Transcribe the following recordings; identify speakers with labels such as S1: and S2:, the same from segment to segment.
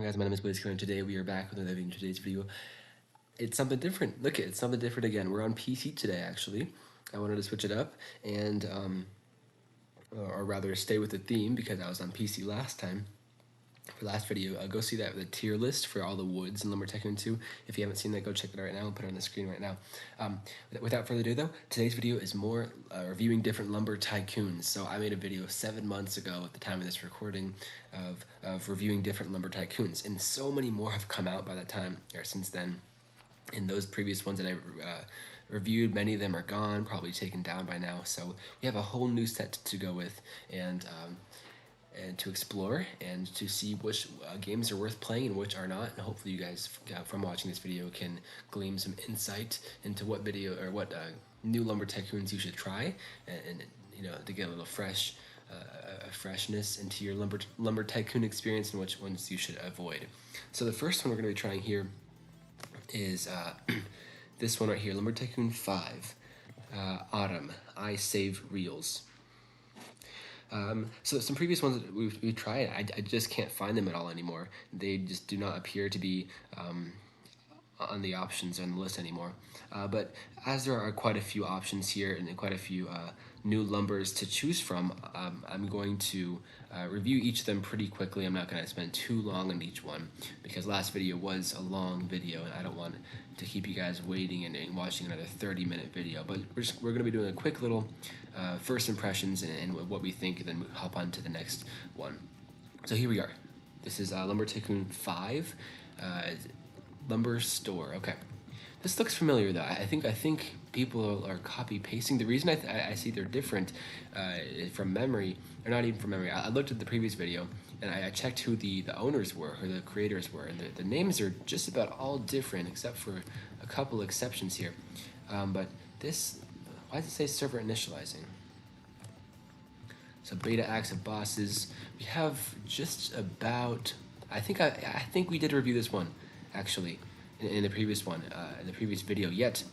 S1: Guys, my name is Blazekiller, and today we are back with another video. In today's video, it's something different. Look, it's something different again. We're on PC today, actually. I wanted to switch it up, and or rather, stay with the theme because I was on PC last time. For last video, go see that the tier list for all the woods in Lumber Tycoon 2. If you haven't seen that, go check it out right now. I'll put it on the screen right now. Without further ado, though, today's video is more reviewing different Lumber Tycoons. So I made a video 7 months ago at the time of this recording of reviewing different Lumber Tycoons, and so many more have come out by that time or since then. And those previous ones that I reviewed, many of them are gone, probably taken down by now. So we have a whole new set to go with, and to explore and to see which games are worth playing and which are not. And hopefully you guys from watching this video can glean some insight into what video or what new Lumber Tycoons you should try, and you know, to get a little freshness into your lumber tycoon experience and which ones you should avoid. So the first one we're going to be trying here is this one right here, Lumber Tycoon 5 Autumn I Save Reels. So some previous ones that we've tried, I just can't find them at all anymore. They just do not appear to be on the options on the list anymore. But as there are quite a few options here and quite a few new lumbers to choose from, I'm going to review each of them pretty quickly. I'm not going to spend too long on each one because last video was a long video and I don't want to keep you guys waiting and watching another 30-minute video. But we're going to be doing a quick little first impressions and what we think, and then hop on to the next one. So here we are. This is Lumber Tycoon 5. Lumber store. Okay, this looks familiar though. I think people are copy pasting. The reason I see they're different from memory, or not even from memory. I looked at the previous video and I checked who the owners were, who the creators were, and the names are just about all different except for a couple exceptions here. But this, why does it say server initializing? So beta active bosses. We have just about. I think we did review this one. Actually, in the previous one, in the previous video, yet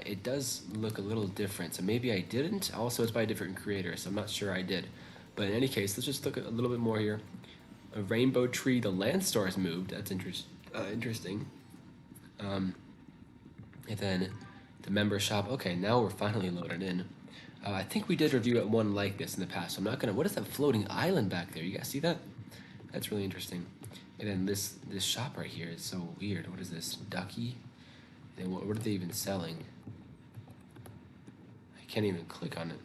S1: it does look a little different. So maybe I didn't. Also, it's by a different creator, so I'm not sure I did. But in any case, let's just look at a little bit more here. A rainbow tree. The land store has moved. That's interesting. And then the member shop. Okay, now we're finally loaded in. I think we did review one like this in the past. So I'm not gonna. What is that floating island back there? You guys see that? That's really interesting. And then this shop right here is so weird. What is this? Ducky? And what are they even selling? I can't even click on it.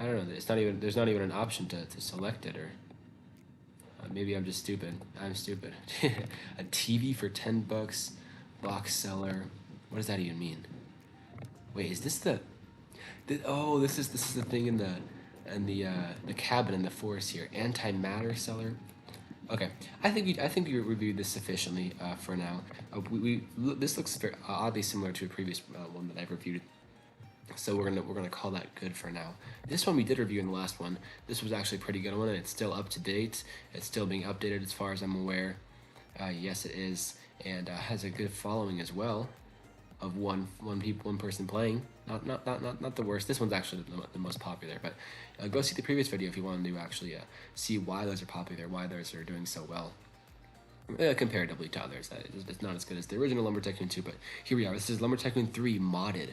S1: I don't know. It's not even. There's not even an option to select it, or maybe I'm just stupid. I'm stupid. A TV for $10. Box seller. What does that even mean? Wait, is this the? Oh, this is the thing in the. And the cabin in the forest here, antimatter seller. Okay, I think we reviewed this sufficiently for now. This looks very oddly similar to a previous one that I've reviewed, so we're gonna call that good for now. This one we did review in the last one. This was actually a pretty good one, and it's still up to date. It's still being updated as far as I'm aware. Yes, it is, and has a good following as well. Of one person playing, not the worst. This one's actually the most popular, but go see the previous video if you want to actually see why those are popular, why those are doing so well comparatively to others. It's not as good as the original Lumber Tycoon 2, but here we are. This is Lumber Tycoon 3 modded.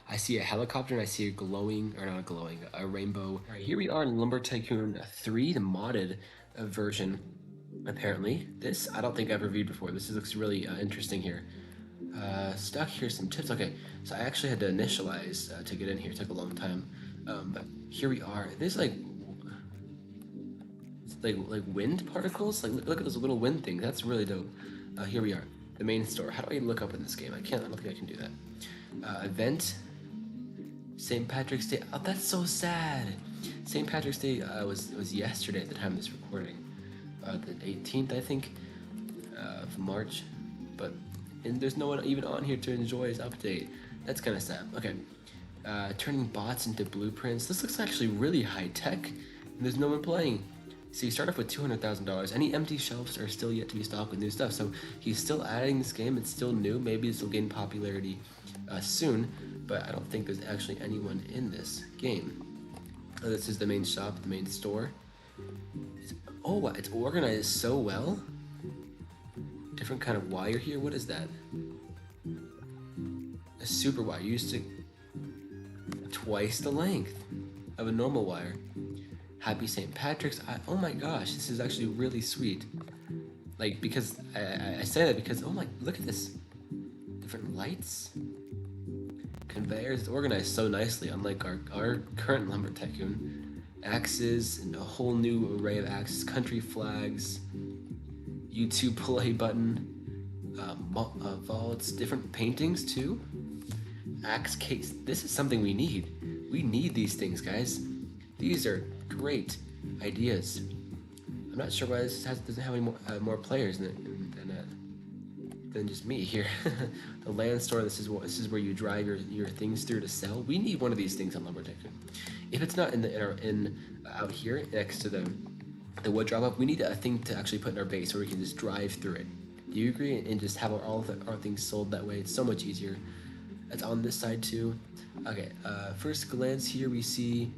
S1: I see a helicopter and I see a glowing, or not glowing, a rainbow. All right, here we are in Lumber Tycoon 3, the modded version. Apparently, this I don't think I've reviewed before. This looks really interesting here. Stuck here, some tips. Okay, so I actually had to initialize to get in here. It took a long time, but here we are. There's like wind particles. Like look at those little wind things. That's really dope. Here we are, the main store. How do I look up in this game? I don't think I can do that. Event, St. Patrick's Day. Oh, that's so sad. St. Patrick's Day was yesterday at the time of this recording, the 18th, I think, of March, but. And there's no one even on here to enjoy his update. That's kind of sad. Okay, turning bots into blueprints. This looks actually really high tech, and there's no one playing. So you start off with $200,000. Any empty shelves are still yet to be stocked with new stuff. So he's still adding this game. It's still new. Maybe this will gain popularity soon, but I don't think there's actually anyone in this game. This is the main shop, the main store. Oh, it's organized so well. Different kind of wire here. What is that? A super wire used to twice the length of a normal wire. Happy St. Patrick's. Oh my gosh, this is actually really sweet. Like, because I say that because, oh my, look at this. Different lights. Conveyors. It's organized so nicely, unlike our current Lumber Tycoon. Axes, and a whole new array of axes. Country flags. YouTube play button. Vaults. Different paintings too. Axe case. This is something we need. We need these things, guys. These are great ideas. I'm not sure why this doesn't have any more players than just me here. The land store. This is where you drive your things through to sell. We need one of these things on Lumber Tycoon. If it's not out here next to the wood drop off, we need a thing to actually put in our base where we can just drive through it. Do you agree? And just have our things sold that way. It's so much easier. It's on this side too. Okay. First glance here, we see.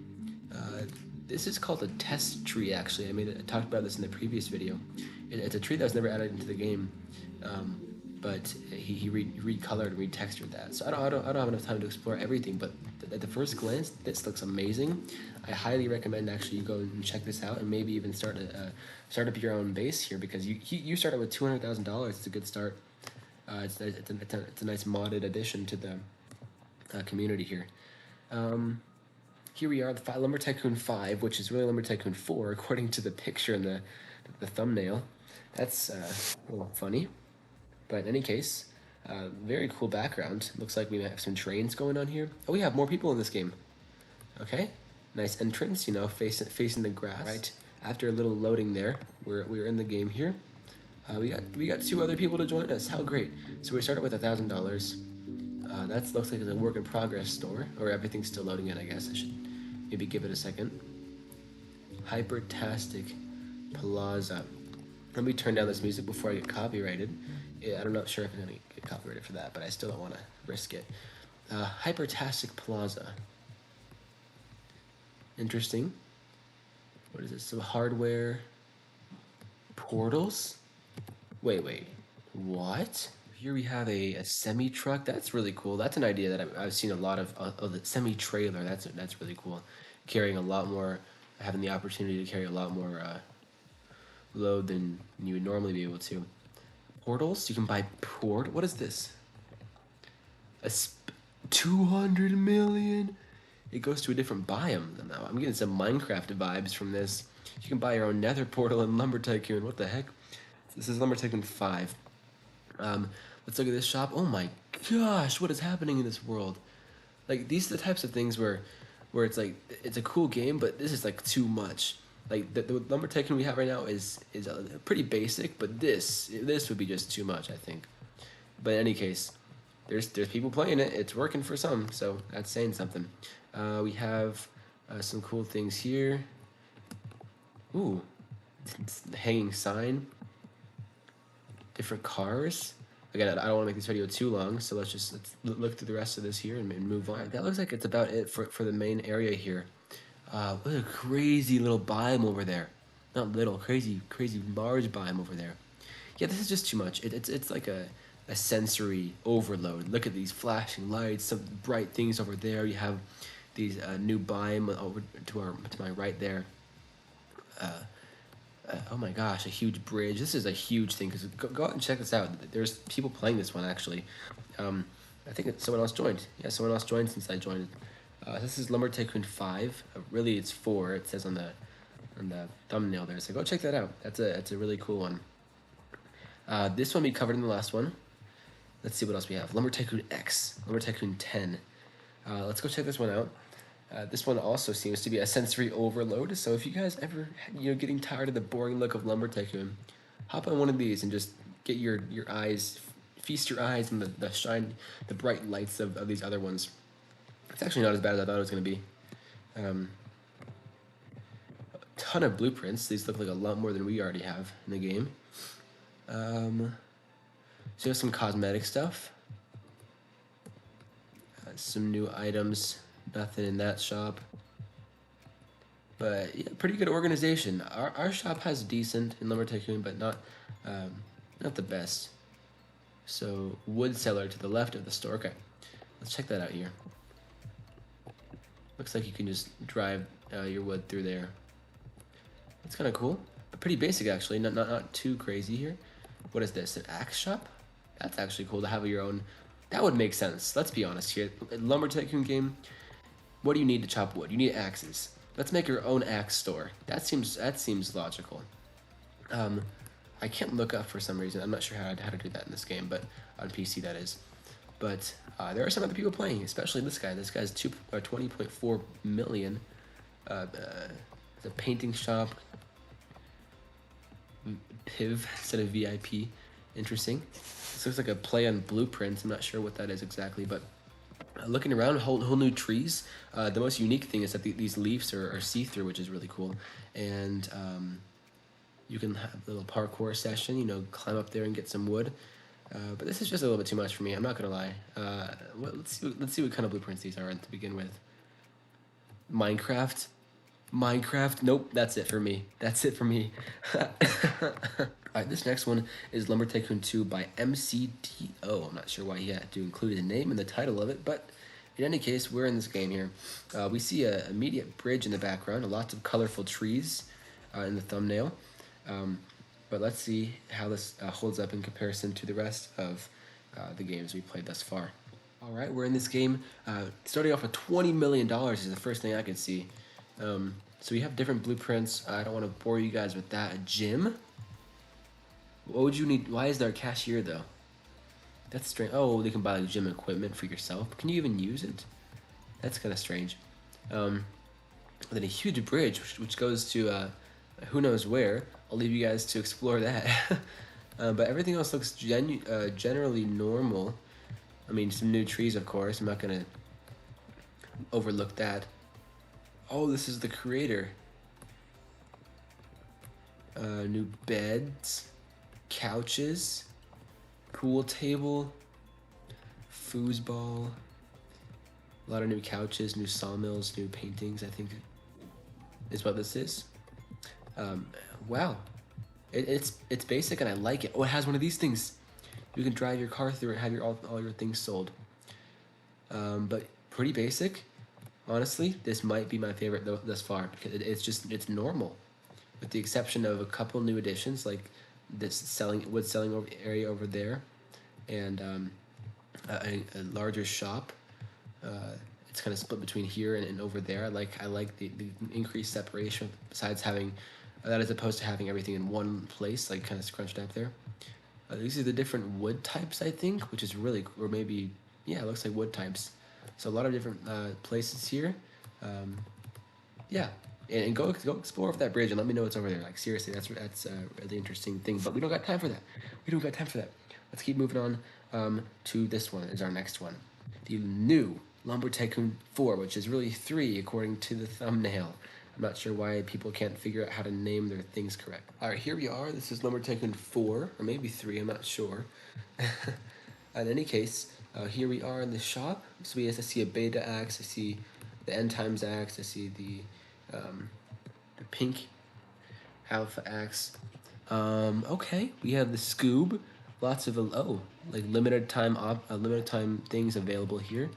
S1: This is called a test tree, actually. I talked about this in the previous video. It's a tree that was never added into the game, but he recolored and retextured that. So I don't have enough time to explore everything, but at the first glance, this looks amazing. I highly recommend actually you go and check this out and maybe even start up your own base here, because you started with $200,000. It's a good start. It's a nice modded addition to the community here. Here we are, the Lumber Tycoon 5, which is really Lumber Tycoon 4, according to the picture in the thumbnail. That's a little funny. But in any case, very cool background. Looks like we might have some trains going on here. Oh, we have more people in this game. Okay, nice entrance, facing the grass. Right, after a little loading there, we're in the game here. We got 2 other people to join us. How great! So we started with $1,000. That looks like it's a work in progress store, or everything's still loading in. I guess I should maybe give it a second. Hypertastic Plaza. Let me turn down this music before I get copyrighted. Yeah, I'm not sure if I'm gonna get copyrighted for that, but I still don't want to risk it. Hypertastic Plaza. Interesting. What is this? Some hardware. Portals? Wait. What? Here we have a semi-truck. That's really cool. That's an idea that I've seen a lot of the semi-trailer. That's really cool. Carrying a lot more, having the opportunity to carry a lot more load than you would normally be able to. Portals? You can buy what is this? 200 million? It goes to a different biome now. I'm getting some Minecraft vibes from this. You can buy your own nether portal in Lumber Tycoon. What the heck? This is Lumber Tycoon 5. Let's look at this shop. Oh my gosh, what is happening in this world? Like, these are the types of things where it's like, it's a cool game, but this is like too much. Like, the Lumber Tycoon we have right now is pretty basic, but this would be just too much, I think. But in any case, there's people playing it. It's working for some, so that's saying something. We have some cool things here. Ooh, hanging sign. Different cars. Again, I don't want to make this video too long, so let's look through the rest of this here and move on. That looks like it's about it for the main area here. What a crazy little biome over there. Not little, crazy large biome over there. Yeah, this is just too much. It's like a sensory overload. Look at these flashing lights, some bright things over there. You have these new biome over to my right there. Oh my gosh, a huge bridge. This is a huge thing, because go out and check this out. There's people playing this one, actually. I think someone else joined. Yeah, someone else joined since I joined. This is Lumber Tycoon 5. Really, it's 4. It says on the thumbnail there. So go check that out. That's a really cool one. This one we covered in the last one. Let's see what else we have. Lumber Tycoon X. Lumber Tycoon 10. Let's go check this one out. This one also seems to be a sensory overload, so if you guys ever, getting tired of the boring look of Lumber Tycoon, hop on one of these and just get your eyes, feast your eyes on the bright lights of these other ones. It's actually not as bad as I thought it was going to be. A ton of blueprints. These look like a lot more than we already have in the game. So there's some cosmetic stuff. Some new items. Nothing in that shop. But yeah, pretty good organization. Our shop has decent in Lumber Tycoon, but um, not the best. So wood cellar to the left of the store. Okay, let's check that out here. Looks like you can just drive your wood through there. It's kind of cool, but pretty basic actually. Not too crazy here. What is this? An axe shop? That's actually cool to have your own. That would make sense. Let's be honest here. Lumber Tycoon game. What do you need to chop wood? You need axes. Let's make your own axe store. That seems logical. I can't look up for some reason. I'm not sure how to do that in this game, but on PC that is. But there are some other people playing, especially this guy. This guy's 20.4 million. The painting shop. PIV instead of VIP. Interesting. This looks like a play on blueprints. I'm not sure what that is exactly, but looking around, whole new trees. The most unique thing is that these leaves are see-through, which is really cool. And you can have a little parkour session, you know, climb up there and get some wood. But this is just a little bit too much for me. I'm not gonna lie. Let's see what kind of blueprints these are to begin with. Minecraft. Nope, that's it for me. Alright, this next one is Lumber Tycoon 2 by MCDO. I'm not sure why he had to include a name in the title of it, but in any case, we're in this game here. We see a immediate bridge in the background, lots of colorful trees in the thumbnail. But let's see how this holds up in comparison to the rest of the games we played thus far. Alright, we're in this game. Starting off with $20 million is the first thing I could see. So we have different blueprints. I don't want to bore you guys with that. A gym? What would you need? Why is there a cashier though? That's strange. Oh, they can buy like gym equipment for yourself. Can you even use it? That's kind of strange. Then a huge bridge which goes to who knows where. I'll leave you guys to explore that. But everything else looks generally normal. I mean, some new trees, of course. I'm not gonna overlook that. Oh, this is the creator. New beds, couches, pool table, foosball. A lot of new couches, new sawmills, new paintings, I think is what this is. Wow. It's basic and I like it. Oh, it has one of these things. You can drive your car through it and have all your things sold. But pretty basic. Honestly, this might be my favorite thus far because it's normal, with the exception of a couple new additions like this wood selling area over there, and a larger shop. It's kind of split between here and over there. I like the increased separation. Besides having that, as opposed to having everything in one place, like kind of scrunched up there. These are the different wood types, I think, which is really, or maybe, yeah, it looks like wood types. So a lot of different places here. Yeah, and go explore off that bridge and let me know what's over there. Like seriously, that's a really interesting thing. But we don't got time for that. Let's keep moving on to this one. Is our next one, the new Lumber Tycoon 4, which is really 3 according to the thumbnail. I'm not sure why people can't figure out how to name their things correct. All right, here we are. This is Lumber Tycoon 4, or maybe 3. I'm not sure. In any case. Here we are in the shop. So I see a beta axe, I see the end times axe, I see the pink alpha axe. Okay, we have the Scoob. Lots of like limited time things available here.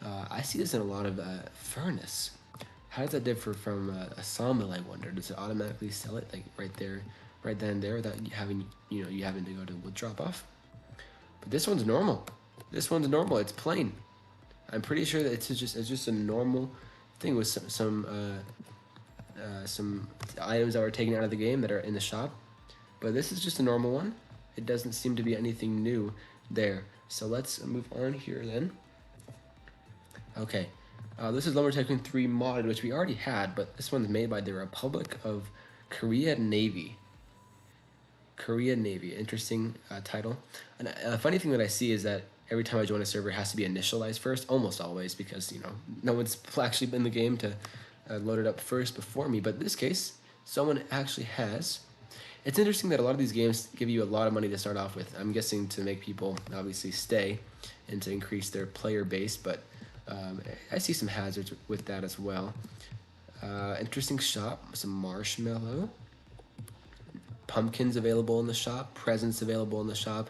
S1: I see this in a lot of furnace. How does that differ from a sawmill? I wonder. Does it automatically sell it like right then and there, without having to go to wood drop off? But this one's normal. It's plain. I'm pretty sure that it's just a normal thing with some items that were taken out of the game that are in the shop. But this is just a normal one. It doesn't seem to be anything new there. So let's move on here then. Okay. This is Lumber Tycoon 3 modded, which we already had, but this one's made by the Republic of Korea Navy. Interesting title. And a funny thing that I see is that every time I join a server, it has to be initialized first, almost always, because no one's actually been in the game to load it up first before me. But in this case, someone actually has. It's interesting that a lot of these games give you a lot of money to start off with. I'm guessing to make people obviously stay and to increase their player base, but I see some hazards with that as well. Interesting shop. Some marshmallow. Pumpkins available in the shop. Presents available in the shop.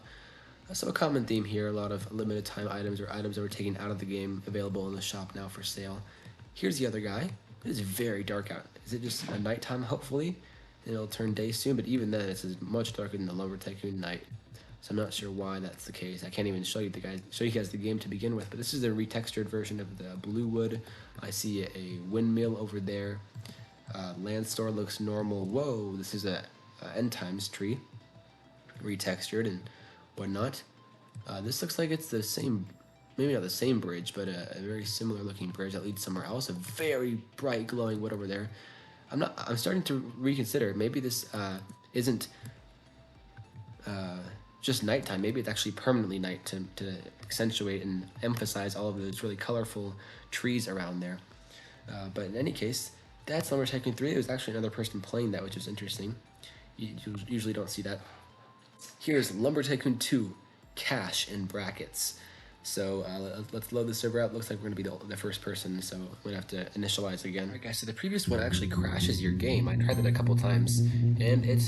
S1: So a common theme here, a lot of limited time items or items that were taken out of the game available in the shop now for sale. Here's the other guy. It is very dark out. Is it just a nighttime, hopefully? And it'll turn day soon, but even then it's much darker than the Lumber Tycoon night. So I'm not sure why that's the case. I can't even show you guys the game to begin with, but this is a retextured version of the blue wood. I see a windmill over there. Land store looks normal. Whoa, this is a end times tree, retextured and whatnot. This looks like it's the same, maybe not the same bridge, but a very similar looking bridge that leads somewhere else. A very bright glowing wood over there. I'm starting to reconsider. Maybe this isn't just nighttime. Maybe it's actually permanently night to accentuate and emphasize all of those really colorful trees around there. But in any case, that's Lumber Tycoon 3. There's actually another person playing that, which is interesting. You usually don't see that. Here's Lumber Tycoon 2, Cash in brackets. So let's load the server out. Looks like we're going to be the first person, so we're going to have to initialize again. Alright guys, so the previous one actually crashes your game. I tried that a couple times, and it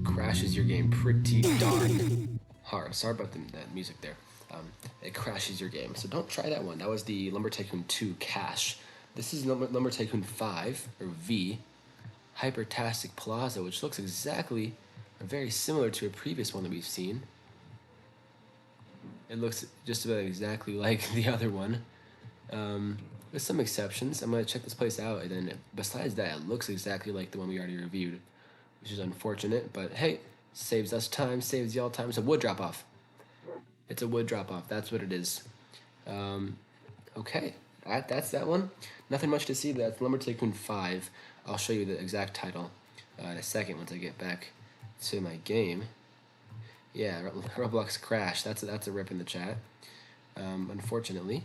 S1: crashes your game pretty darn hard. Sorry about that music there. It crashes your game, so don't try that one. That was the Lumber Tycoon 2 Cash. This is Lumber Tycoon 5, or V, Hypertastic Plaza, which looks exactly very similar to a previous one that we've seen. It looks just about exactly like the other one, with some exceptions. I'm going to check this place out, and then besides that, it looks exactly like the one we already reviewed, which is unfortunate, but hey, saves us time, saves y'all time. It's a wood drop-off. It's a wood drop-off, that's what it is. Okay, that's that one. Nothing much to see. That's Lumber Tycoon 5. I'll show you the exact title in a second once I get back to my game. Yeah, Roblox crash. That's a rip in the chat, unfortunately.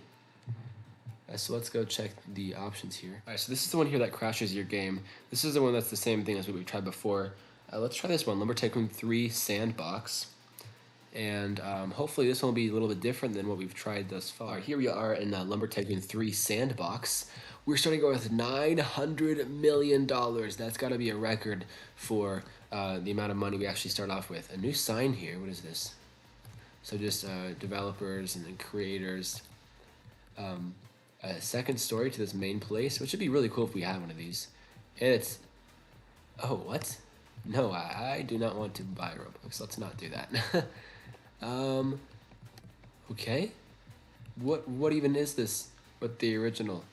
S1: So let's go check the options here. Alright, so this is the one here that crashes your game. This is the one that's the same thing as what we've tried before. Let's try this one, Lumber Tycoon 3 Sandbox. And hopefully this one will be a little bit different than what we've tried thus far. Here we are in Lumber Tycoon 3 Sandbox. We're starting to go with $900 million. That's got to be a record for the amount of money we actually start off with. A new sign here. What is this? So just developers and creators. A second story to this main place, which would be really cool if we had one of these. And it's... Oh, what? No, I do not want to buy Robux. Let's not do that. Okay. What even is this? What the original?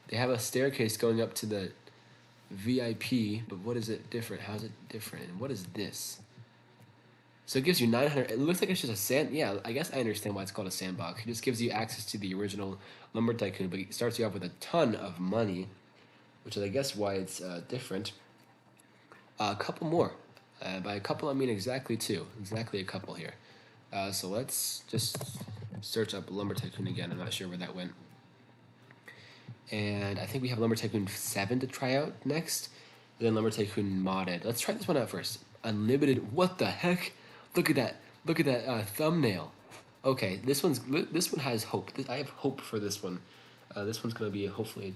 S1: They have a staircase going up to the VIP, but what is it different? How's it different? And what is this? So it gives you 900. It looks like it's just a sand. Yeah, I guess I understand why it's called a sandbox. It just gives you access to the original Lumber Tycoon, but it starts you off with a ton of money, which is, I guess, why it's different. A couple more. By a couple, I mean exactly two. Exactly a couple here. So let's just search up Lumber Tycoon again. I'm not sure where that went. And I think we have Lumber Tycoon 7 to try out next. And then Lumber Tycoon modded. Let's try this one out first. Unlimited. What the heck? Look at that. Look at that thumbnail. Okay, this one has hope. I have hope for this one. This one's gonna be hopefully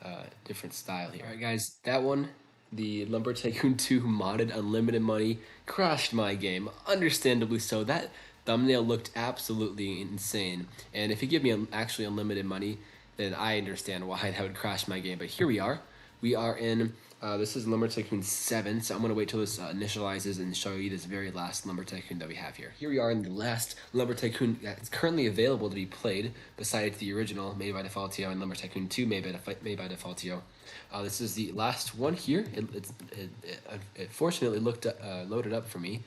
S1: a different style here. All right, guys. That one, the Lumber Tycoon 2 modded unlimited money, crashed my game. Understandably so. That thumbnail looked absolutely insane. And if you give me actually unlimited money, then I understand why that would crash my game. But here we are. We are in, this is Lumber Tycoon 7, so I'm going to wait till this initializes and show you this very last Lumber Tycoon that we have here. Here we are in the last Lumber Tycoon that's currently available to be played, besides the original Made by Defaultio and Lumber Tycoon 2 Made by Defaultio. This is the last one here. It fortunately loaded up for me.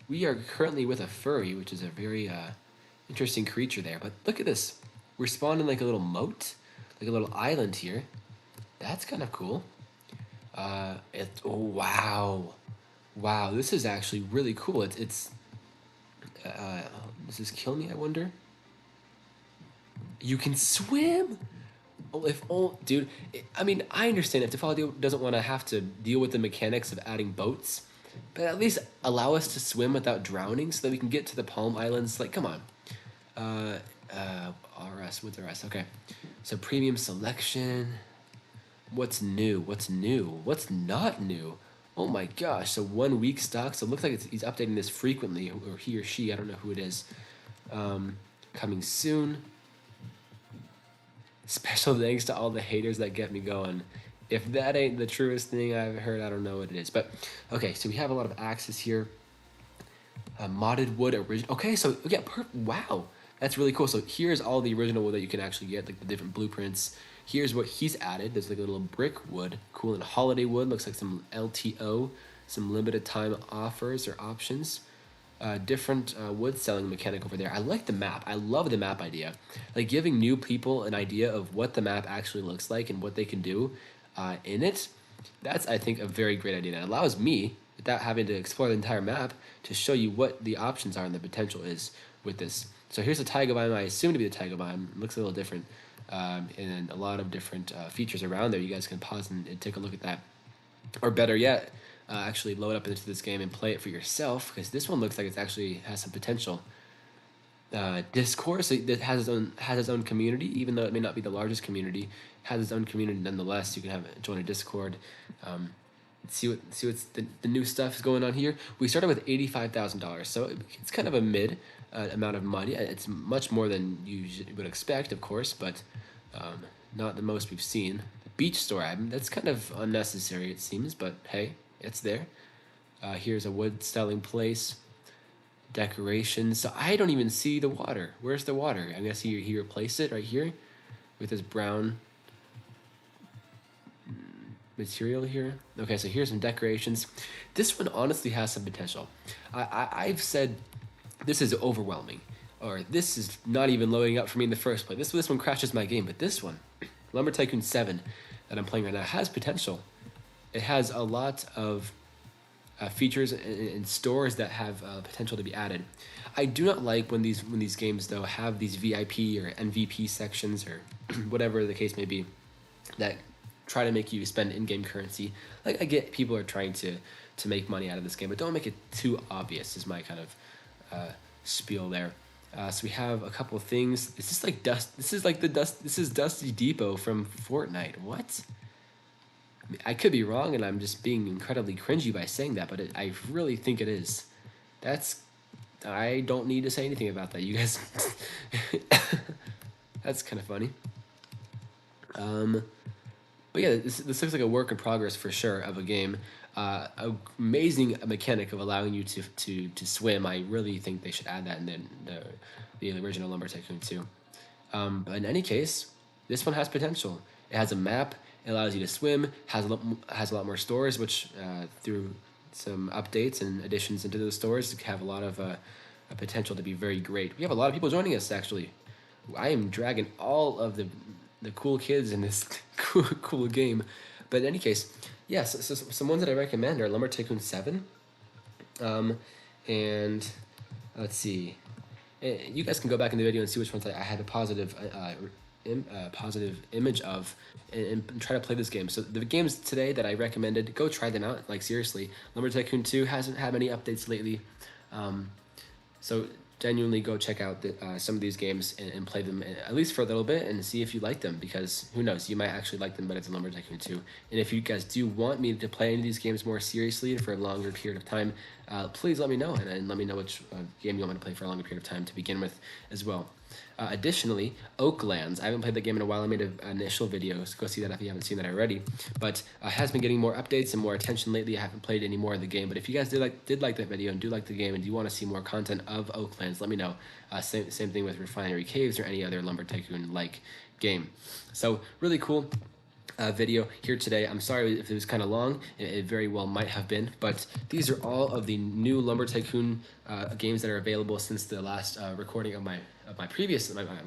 S1: We are currently with a furry, which is a very interesting creature there. But look at this. We're spawned in like a little moat, like a little island here. That's kind of cool. Oh wow, this is actually really cool. Does this kill me, I wonder? You can swim. Oh, dude. I mean, I understand if Defaultio doesn't want to have to deal with the mechanics of adding boats, but at least allow us to swim without drowning so that we can get to the Palm Islands. Like, come on. RS with the rest. Okay. So premium selection. What's new? What's new? What's not new? Oh my gosh! So 1 week stock. So it looks like he's updating this frequently, or he or she. I don't know who it is. Coming soon. Special thanks to all the haters that get me going. If that ain't the truest thing I've heard, I don't know what it is. But okay, so we have a lot of axes here. Modded wood original. Okay, so yeah, wow, that's really cool. So here's all the original wood that you can actually get, like the different blueprints. Here's what he's added. There's like a little brick wood, cool, and holiday wood. Looks like some LTO, some limited time offers or options. Different wood selling mechanic over there. I like the map. I love the map idea. Like giving new people an idea of what the map actually looks like and what they can do in it. That's, I think, a very great idea. That allows me, without having to explore the entire map, to show you what the options are and the potential is with this. So here's the taiga biome. I assume to be the taiga biome. It looks a little different. And a lot of different features around there. You guys can pause and take a look at that. Or better yet, actually load up into this game and play it for yourself, because this one looks like it actually has some potential. Discord, so it has its own community, even though it may not be the largest community, has its own community nonetheless. You can join a Discord, see what's the new stuff is going on here. We started with $85,000, so it's kind of a mid amount of money. It's much more than you would expect, of course, but not the most we've seen. The beach store, that's kind of unnecessary, it seems, but hey, it's there. Here's a wood selling place. Decorations. So I don't even see the water. Where's the water? I guess he replaced it right here with this brown material here. Okay, so here's some decorations. This one honestly has some potential. I've said this is overwhelming, or this is not even loading up for me in the first place. This one crashes my game, but this one, Lumber Tycoon 7 that I'm playing right now, has potential. It has a lot of features and stores that have potential to be added. I do not like when these games though have these VIP or MVP sections or whatever the case may be that try to make you spend in-game currency. Like, I get people are trying to make money out of this game, but don't make it too obvious is my kind of spiel there. So we have a couple of things. Is this like dust? This is like this is Dusty Depot from Fortnite. What? I could be wrong, and I'm just being incredibly cringy by saying that, but I really think it is. I don't need to say anything about that. You guys, that's kind of funny. But yeah, this looks like a work in progress for sure of a game. Amazing mechanic of allowing you to swim. I really think they should add that in the original Lumber Tycoon 2. But in any case, this one has potential. It has a map. It allows you to swim, has a lot more stores, which through some updates and additions into those stores have a lot of a potential to be very great. We have a lot of people joining us, actually. I am dragging all of the cool kids in this cool game. But in any case, yes, so some ones that I recommend are Lumber Tycoon 7. And let's see. You guys can go back in the video and see which ones I had a positive image of and try to play this game. So the games today that I recommended, go try them out. Like, seriously, Lumber Tycoon 2 hasn't had many updates lately, so genuinely go check out some of these games and play them at least for a little bit and see if you like them, because who knows, you might actually like them better than Lumber Tycoon 2. And if you guys do want me to play any of these games more seriously for a longer period of time, please let me know, and let me know which game you want me to play for a longer period of time to begin with as well. Additionally, Oaklands. I haven't played that game in a while. I made an initial video, so go see that if you haven't seen that already. But has been getting more updates and more attention lately. I haven't played any more of the game, but if you guys did like that video and do like the game and do want to see more content of Oaklands, let me know. Same thing with Refinery Caves or any other Lumber Tycoon like game. So really cool video here today. I'm sorry if it was kind of long. It very well might have been, but these are all of the new Lumber Tycoon games that are available since the last recording of my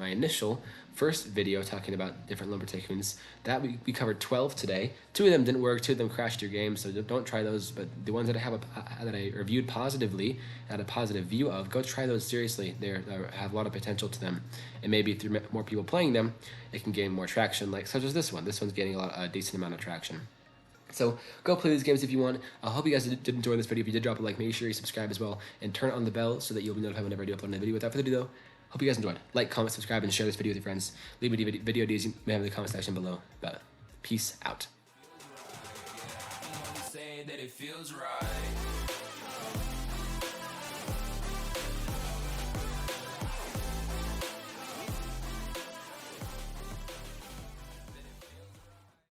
S1: initial first video talking about different Lumber Tycoons. That we covered 12 today. 2 of them didn't work, 2 of them crashed your game, so don't try those. But the ones that I reviewed positively, had a positive view of, go try those seriously. They have a lot of potential to them, and maybe through more people playing them, it can gain more traction. Like such as this one. This one's getting a decent amount of traction. So go play these games if you want. I hope you guys did enjoy this video. If you did, drop a like. Make sure you subscribe as well, and turn on the bell so that you'll be notified whenever I do upload a video. Without further ado, though, hope you guys enjoyed. Like, comment, subscribe, and share this video with your friends. Leave me video ideas you may have in the comment section below. Peace out.
S2: Say that it feels right.